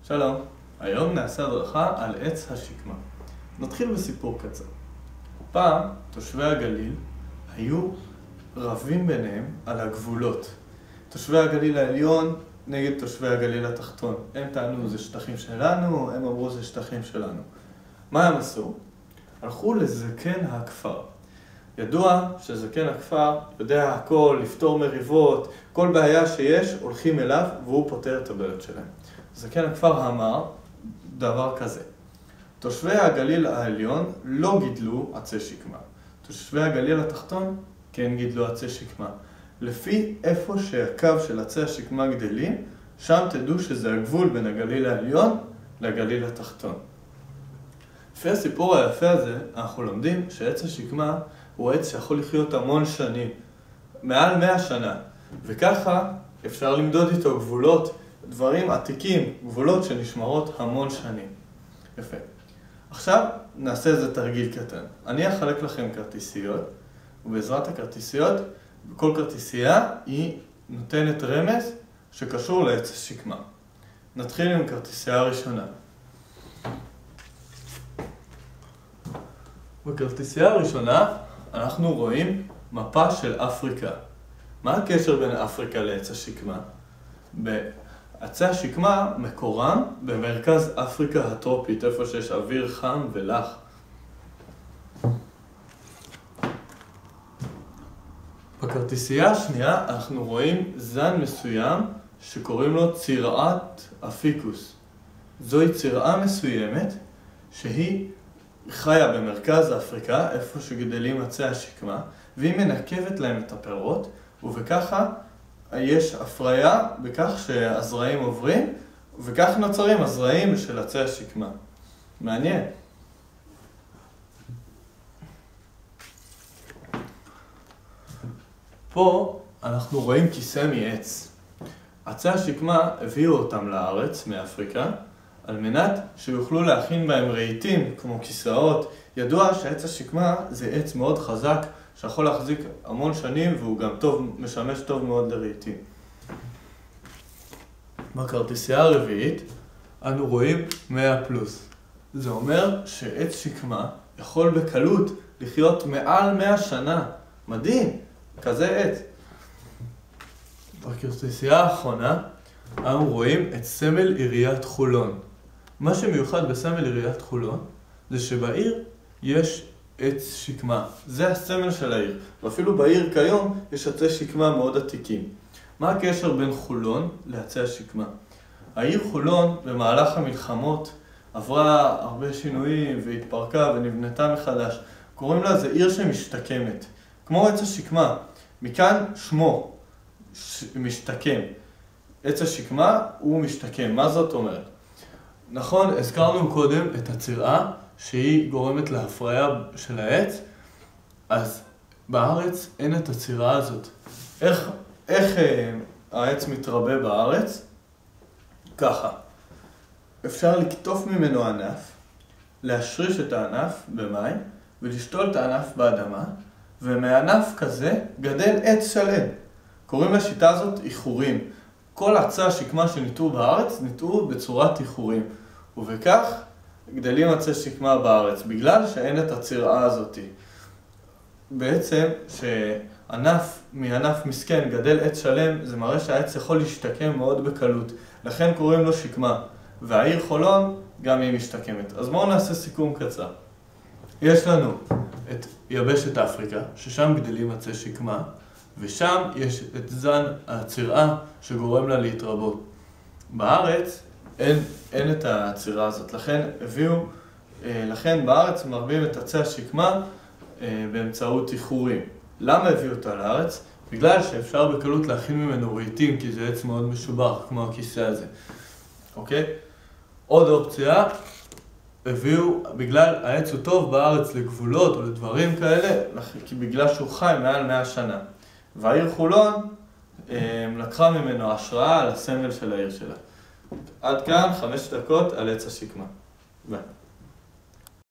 שלום, היום נעשה הדרכה על עץ השקמה. נתחיל בסיפור קצר. פעם תושבי הגליל היו רבים ביניהם על הגבולות. תושבי הגליל העליון נגד תושבי הגליל התחתון. הם טענו זה שטחים שלנו, הם אמרו זה שטחים שלנו. מה הם עשו? הלכו לזקן הכפר. ידוע שזקן הכפר יודע הכל, לפתור מריבות, כל בעיה שיש הולכים אליו והוא פותר את הבעיות שלהם. זקן הכפר אמר דבר כזה: תושבי הגליל העליון לא גידלו עצי שקמה, תושבי הגליל התחתון כן גידלו עצי שקמה. לפי איפה שהקו של עצי השקמה גדלים, שם תדעו שזה הגבול בין הגליל העליון לגליל התחתון. לפי הסיפור היפה הזה אנחנו לומדים שעץ השקמה הוא עץ שיכול לחיות המון שנים, מעל 100 שנה, וככה אפשר למדוד איתו גבולות, דברים עתיקים, גבולות שנשמרות המון שנים. יפה. עכשיו נעשה איזה תרגיל קטן. אני אחלק לכם כרטיסיות, ובעזרת הכרטיסיות, בכל כרטיסייה היא נותנת רמז שקשור לעץ השקמה. נתחיל עם כרטיסייה הראשונה. בכרטיסייה הראשונה אנחנו רואים מפה של אפריקה. מה הקשר בין אפריקה לעץ השקמה? עצי השקמה מקורם במרכז אפריקה הטרופית, איפה שיש אוויר חם ולח. בכרטיסייה השנייה אנחנו רואים זן מסוים שקוראים לו צירעת אפיקוס. זוהי צירעה מסוימת שהיא חיה במרכז אפריקה, איפה שגדלים עצי השקמה, והיא מנקבת להם את הפירות, ובככה יש הפריה בכך שהזרעים עוברים, וכך נוצרים הזרעים של עצי השקמה. מעניין. פה אנחנו רואים כיסא מעץ. עצי השקמה הביאו אותם לארץ מאפריקה, על מנת שיוכלו להכין בהם רהיטים כמו כיסאות. ידוע שעץ השקמה זה עץ מאוד חזק שיכול להחזיק המון שנים והוא גם משמש טוב מאוד לרהיטים. בכרטיסייה הרביעית אנו רואים 100 פלוס. זה אומר שעץ שקמה יכול בקלות לחיות מעל 100 שנה. מדהים, כזה עץ. בכרטיסייה האחרונה אנו רואים את סמל עיריית חולון. מה שמיוחד בסמל עיריית חולון זה שבעיר יש עץ שקמה. זה הסמל של העיר. ואפילו בעיר כיום יש עצי שקמה מאוד עתיקים. מה הקשר בין חולון לעצי השקמה? העיר חולון במהלך המלחמות עברה הרבה שינויים והתפרקה ונבנתה מחדש. קוראים לה זה עיר שמשתקמת. כמו עץ השקמה. מכאן שמו משתקם. עץ השקמה הוא משתקם. מה זאת אומרת? נכון, הזכרנו קודם את הצירעה שהיא גורמת להפריה של העץ, אז בארץ אין את הצירעה הזאת. איך העץ מתרבה בארץ? ככה. אפשר לקטוף ממנו ענף, להשריש את הענף במים ולשתול את הענף באדמה, ומענף כזה גדל עץ שלם. קוראים לשיטה הזאת איחורים. כל עצי השקמה שניטעו בארץ ניטעו בצורת איחורים, ובכך גדלים עצי שקמה בארץ, בגלל שאין את הצירעה הזאת. בעצם מענף מסכן גדל עץ שלם, זה מראה שהעץ יכול להשתקם מאוד בקלות. לכן קוראים לו שקמה. והעיר חולון גם היא משתקמת. אז בואו נעשה סיכום קצר. יש לנו את יבשת אפריקה, ששם גדלים עצי שקמה, ושם יש את זן הצירעה שגורם לה להתרבות. בארץ אין את הצירעה הזאת, לכן בארץ מרבים את עצי השקמה באמצעות איחורים. למה הביאו אותה לארץ? בגלל שאפשר בקלות להכין ממנו רהיטים, כי זה עץ מאוד משובח, כמו הכיסא הזה. אוקיי? עוד אופציה, בגלל העץ הוא טוב בארץ לגבולות או לדברים כאלה, כי בגלל שהוא חי מעל 100 שנה. והעיר חולון לקחה ממנו השראה על הסמל של העיר שלה. עד כאן 5 דקות על עץ השקמה. ביי.